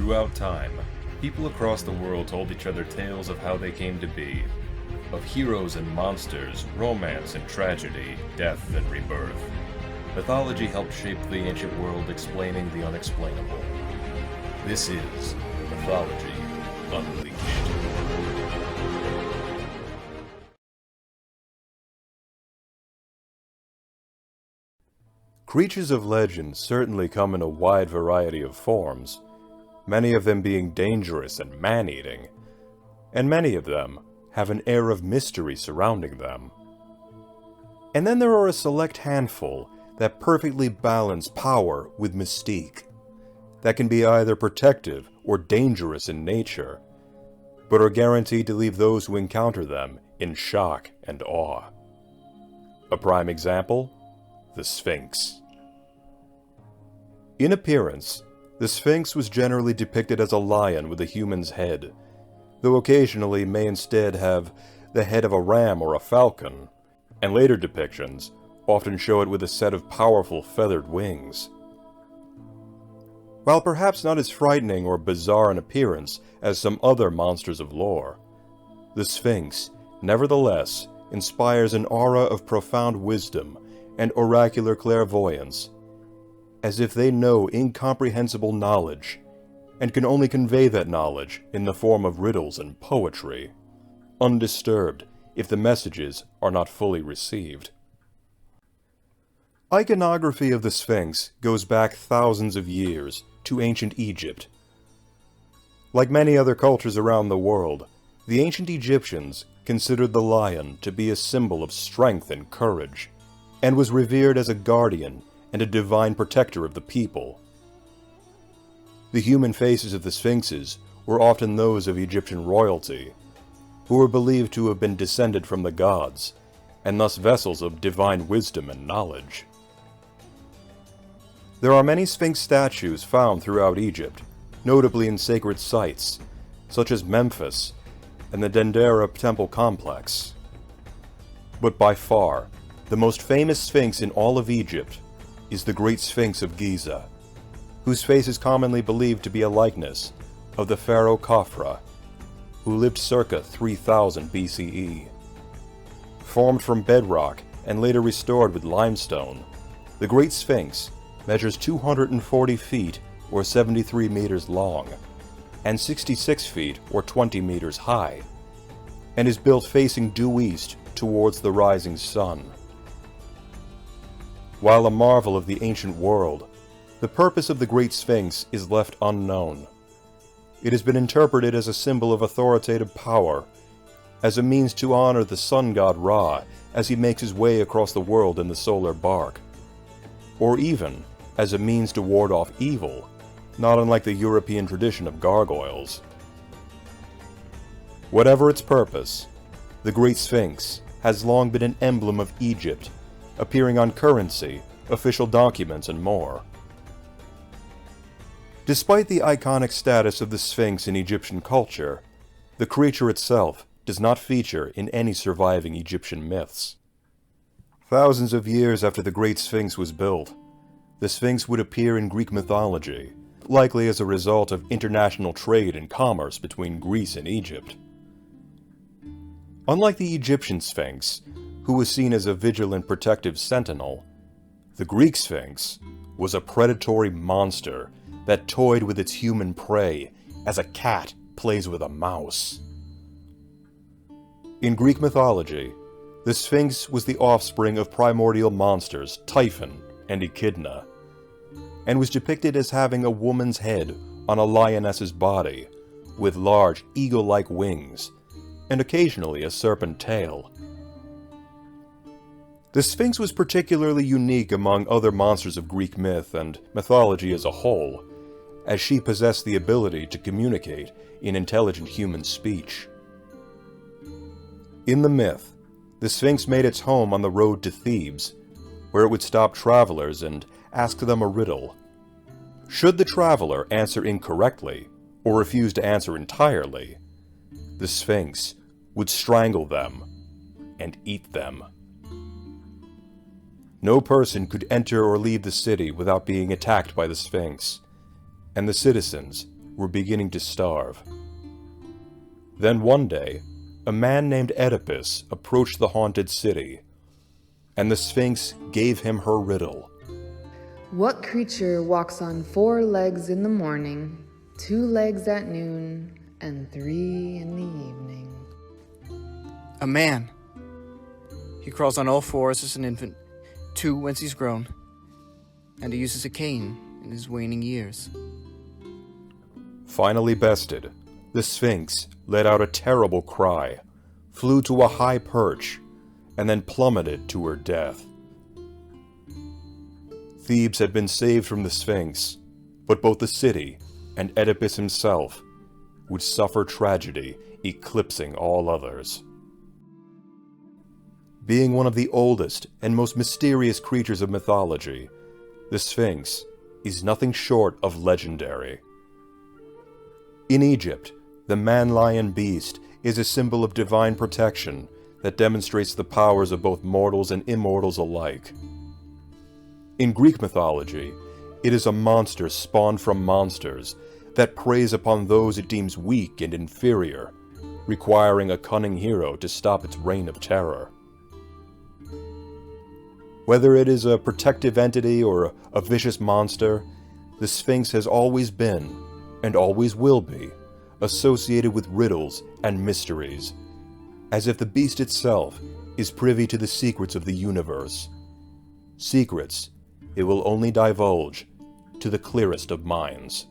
Throughout time, people across the world told each other tales of how they came to be, of heroes and monsters, romance and tragedy, death and rebirth. Mythology helped shape the ancient world, explaining the unexplainable. This is Mythology Unleashed. Creatures of legend certainly come in a wide variety of forms, many of them being dangerous and man-eating, and many of them have an air of mystery surrounding them. And then there are a select handful that perfectly balance power with mystique, that can be either protective or dangerous in nature, but are guaranteed to leave those who encounter them in shock and awe. A prime example? The Sphinx. In appearance, the Sphinx was generally depicted as a lion with a human's head, though occasionally may instead have the head of a ram or a falcon, and later depictions often show it with a set of powerful feathered wings. While perhaps not as frightening or bizarre in appearance as some other monsters of lore, the Sphinx, nevertheless, inspires an aura of profound wisdom and oracular clairvoyance, as if they know incomprehensible knowledge, and can only convey that knowledge in the form of riddles and poetry, undisturbed if the messages are not fully received. Iconography of the Sphinx goes back thousands of years to ancient Egypt. Like many other cultures around the world, the ancient Egyptians considered the lion to be a symbol of strength and courage, and was revered as a guardian and a divine protector of the people. The human faces of the Sphinxes were often those of Egyptian royalty, who were believed to have been descended from the gods, and thus vessels of divine wisdom and knowledge. There are many Sphinx statues found throughout Egypt, notably in sacred sites, such as Memphis and the Dendera temple complex. But by far, the most famous Sphinx in all of Egypt is the Great Sphinx of Giza, whose face is commonly believed to be a likeness of the pharaoh Khafra, who lived circa 3000 BCE. Formed from bedrock and later restored with limestone, the Great Sphinx measures 240 feet or 73 meters long, and 66 feet or 20 meters high, and is built facing due east towards the rising sun. While a marvel of the ancient world, the purpose of the Great Sphinx is left unknown. It has been interpreted as a symbol of authoritative power, as a means to honor the sun god Ra as he makes his way across the world in the solar bark, or even as a means to ward off evil, not unlike the European tradition of gargoyles. Whatever its purpose, the Great Sphinx has long been an emblem of Egypt, appearing on currency, official documents, and more. Despite the iconic status of the Sphinx in Egyptian culture, the creature itself does not feature in any surviving Egyptian myths. Thousands of years after the Great Sphinx was built, the Sphinx would appear in Greek mythology, likely as a result of international trade and commerce between Greece and Egypt. Unlike the Egyptian Sphinx, who was seen as a vigilant protective sentinel, the Greek Sphinx was a predatory monster that toyed with its human prey as a cat plays with a mouse. In Greek mythology, the Sphinx was the offspring of primordial monsters Typhon and Echidna, and was depicted as having a woman's head on a lioness's body, with large eagle-like wings, and occasionally a serpent tail. The Sphinx was particularly unique among other monsters of Greek myth and mythology as a whole, as she possessed the ability to communicate in intelligent human speech. In the myth, the Sphinx made its home on the road to Thebes, where it would stop travelers and ask them a riddle. Should the traveler answer incorrectly, or refuse to answer entirely, the Sphinx would strangle them and eat them. No person could enter or leave the city without being attacked by the Sphinx, and the citizens were beginning to starve. Then one day, a man named Oedipus approached the haunted city, and the Sphinx gave him her riddle. What creature walks on 4 legs in the morning, 2 legs at noon, and 3 in the evening? A man. He crawls on all 4s as an infant, 2 whence he's grown, and he uses a cane in his waning years. Finally bested, the Sphinx let out a terrible cry, flew to a high perch, and then plummeted to her death. Thebes had been saved from the Sphinx, but both the city and Oedipus himself would suffer tragedy eclipsing all others. Being one of the oldest and most mysterious creatures of mythology, the Sphinx is nothing short of legendary. In Egypt, the man-lion beast is a symbol of divine protection that demonstrates the powers of both mortals and immortals alike. In Greek mythology, it is a monster spawned from monsters that preys upon those it deems weak and inferior, requiring a cunning hero to stop its reign of terror. Whether it is a protective entity or a vicious monster, the Sphinx has always been, and always will be, associated with riddles and mysteries, as if the beast itself is privy to the secrets of the universe. Secrets it will only divulge to the clearest of minds.